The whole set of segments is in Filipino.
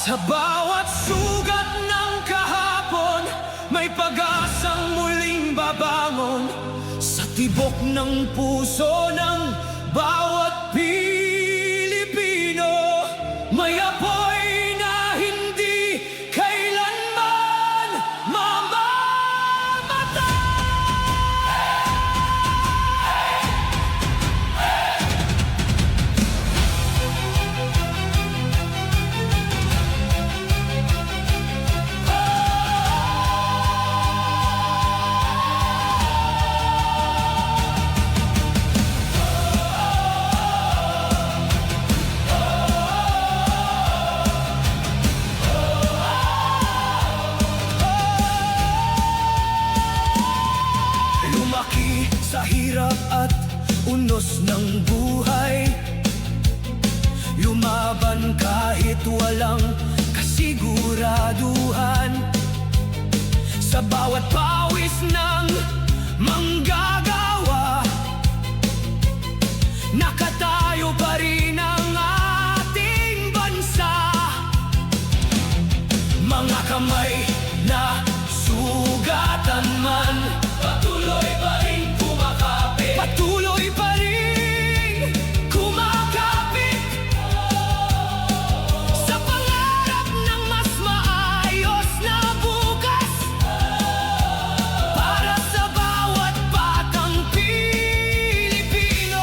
Sa bawat sugat ng kahapon, may pag-asang muling babangon. Sa tibok ng puso ng bawat Pilipino, may apoy na hindi kailanman lumaki sa hirap at unos ng buhay, lumaban kahit walang kasiguraduhan. Sa bawat pawis ng manggagawa, nakatayo pa rin ang ating bansa. Mga kamay na sugatan man, patuloy pa rin kumakapit. Patuloy pa rin kumakapit sa pangarap ng mas maayos na bukas, para sa bawat batang Pilipino.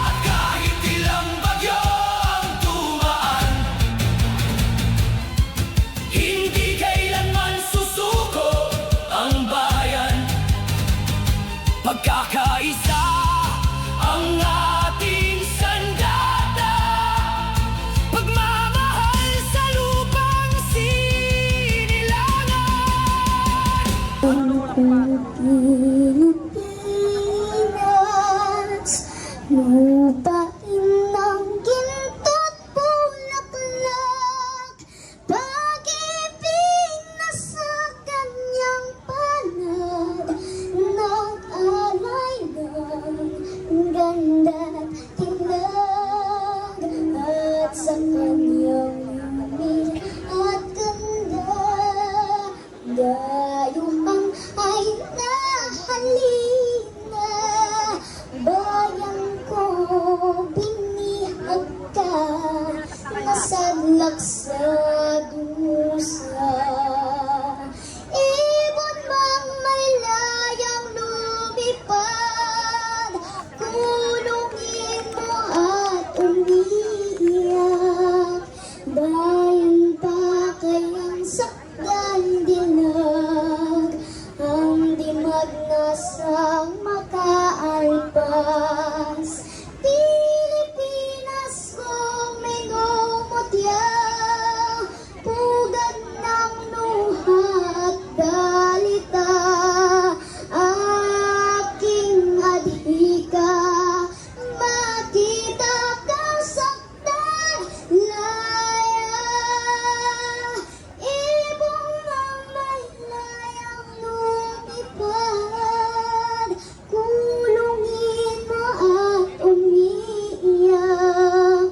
At kahit ilang bagyo ang tumaan, hindi kailanman susuko ang bayan. Pagkakaisa ang ating sandata, pagmamahal sa lupang sinilangan. Pilipinas, lupain ng ginto't bulaklak, pag-ibig na sa kanyang palad, nag-alay ng ganda't tinag, at sa kanyang liwanag at ganda, dayuhang ay nahalina. Bayan ko, binihag ka, nasadlak sa dusa. Ibon mang may layang lumipad, kulungin mo at umiiyak. Bayan pa kayang sakdan dinag, ang dimag na sa makaalpas. Pilipinas kong may gumutya, pugad ng luha at dalita, aking adhika. Makita kang saktan, laya, ibong ang may layang lumipad, kulungin mo at umiiyak.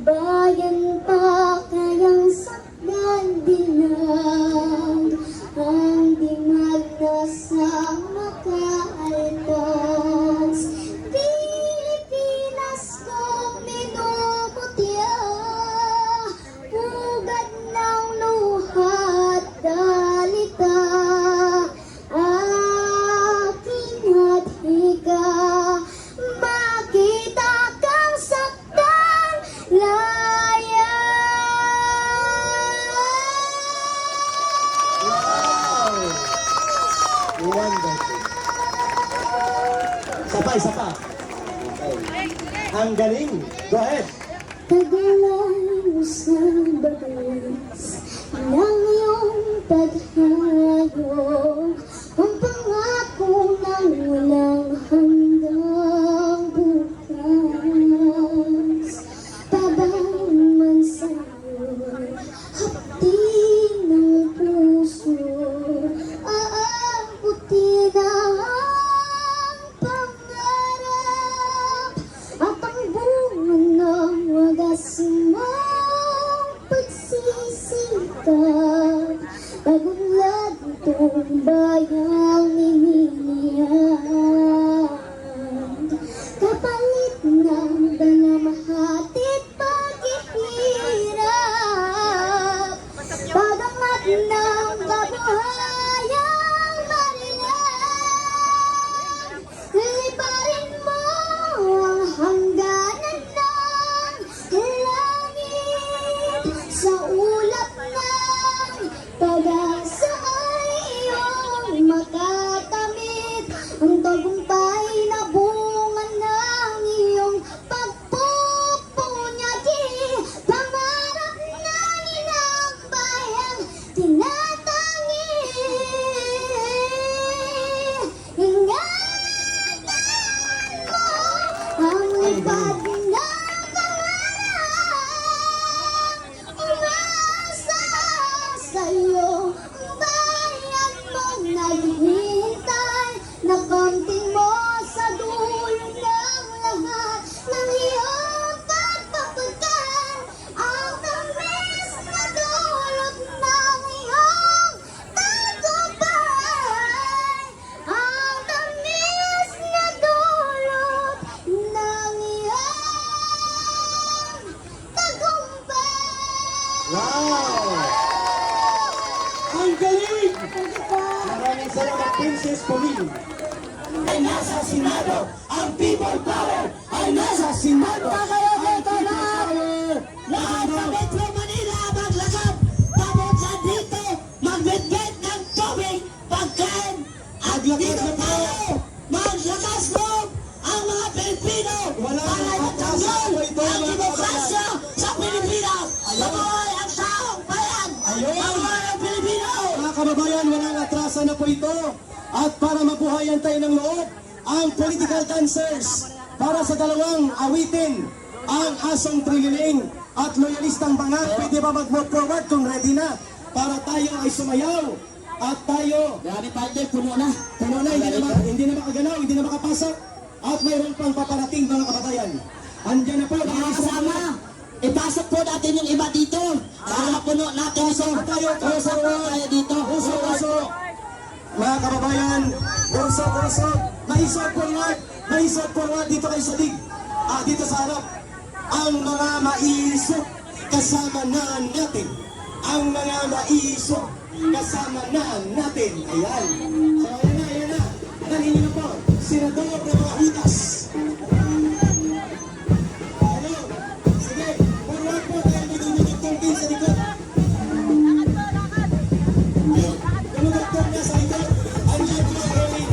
Bayan pa kayang sakdan dinag, ang dimag na sa makaalpas. Pilipinas kong minumutya, pugad ng luha at dalita, aking adhika. Makita kang saktan, laya. Wonderful. Isa pa. Okay. Ang galing. Go ahead. Tagalan sa bagay ng iyong paghayo, ang pangako ng walang hanggang bukas. Tabang man sa'yo'y hapdi ng puso, aabutin ang pangarap, at ang bunga ng wagas mo. bayang minilihan. Kapalit ng danamahatid paghihirap, pagangat ng kabuhayang marilan. Liparin mo ang hangganan ng langit, sa ulap ng pag-asa ay iyong makakamit, ang tagumpay na bunga ng iyong pagpupunyagi, pangarap ng inang bayang tinatangi. Ingatan mo ang lipad ng pangarap, umasa sa'yo ang bayan mong naghihintay, na kamting mo sa dulo ng lahat ng iyong pagpapagal, ang tamis na dulot ng iyong tagumpay, ang tamis na dulot ng iyong tagumpay. Wow! Ang galing! Maraming salamat, Princess Pauline. Ay nasa Senado, ang people power ay nasa Senado. Ang people power! Lahat sa Metro Manila maglakad, papunta dito, magbitbit ng tubig, pagkain, at dito tayo, maglakas loob ang mga Pilipino Wala para nang matanggol papasok ito, ang mga demokrasya sa Pilipinas. Mabuhay ang taong bayan! Ayun. Mabuhay ang Pilipino! Mga kababayan, walang atrasan na po ito. At para mabuhayan tayo ng loob, ang political dancers para sa dalawang awitin, ang Asong Trililing at Loyalistang Bangat. Pwede ba mag-move forward kung ready na? Para tayo ay sumayaw at tayo Grabe partner, puno na. puno na, hindi na makagalaw, hindi na makapasok. At mayroon pang paparating, mga kababayan. Andiyan na po, Mga kasama, ipasok po natin yung iba dito para mapuno natin ito. tayo, Pasok po tayo dito. Puso. Mga kababayan, puso. Maisog forward dito kayo sa dig. Dito sa harap. Ang mga maisog kasama na natin. Ang mga maisog kasama na natin. Ayan. So, ayan na. Dalhin niyo na po. Senador ng mga hutas. Hello. Sige, forward po. Kaya dinudugtong din sa likod. Dumudugtong na sa likod. Ang live mga LED.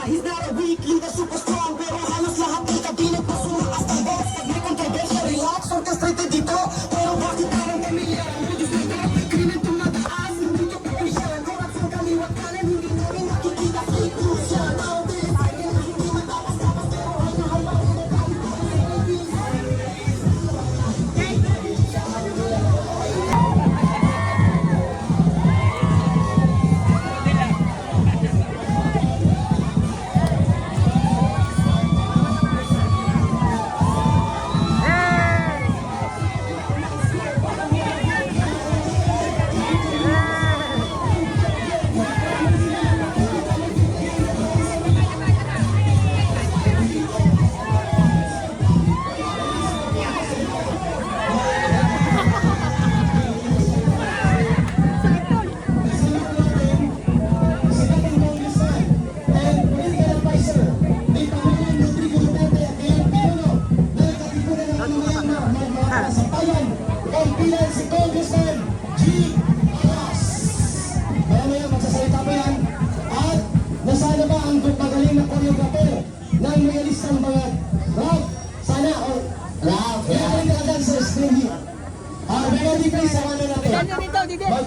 He's not a weak leader, super strong, pero halos lahat ng kabinet pa sumakas ng boss. Pag may controversial, relax, orchestrated dito. Pero bakit parang pamilya? Krimen tumataas, hindi to provision. Korupsyon kami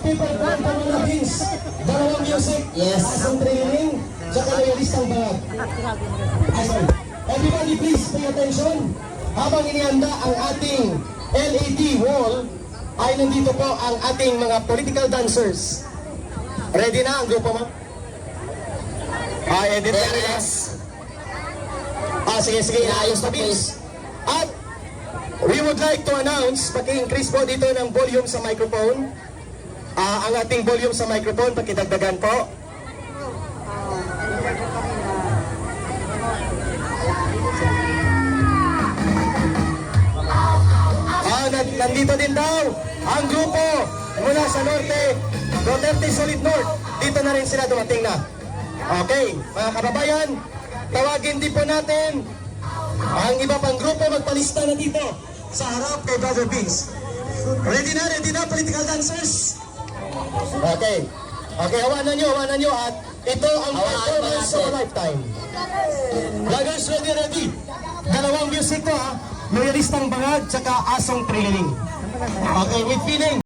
people band from mga Beans. Dalawang music. Yes. Asong training. Tsaka loyalistang bangag. Asong. Everybody please pay attention. Habang inihanda ang ating LED wall, ay nandito po ang ating mga political dancers. Ready na ang grupo mo? Edit na rin. Sige, ayos na please. At we would like to announce, paki-increase po dito ng volume sa microphone. Ang ating volume sa microphone, pakidagdagan po. Nandito din daw ang grupo mula sa Norte, Duterte Solid North. Dito na rin sila dumating na. Okay, mga kababayan, tawagin din po natin ang iba pang grupo magpalista na dito sa harap kay Brother Beans. Ready na, political dancers? Okay, hawanan nyo at ito ang performance of a lifetime. Vloggers, ready. Dalawang music ko ha. Loyalistang bangag, tsaka asong training. Okay, with feeling.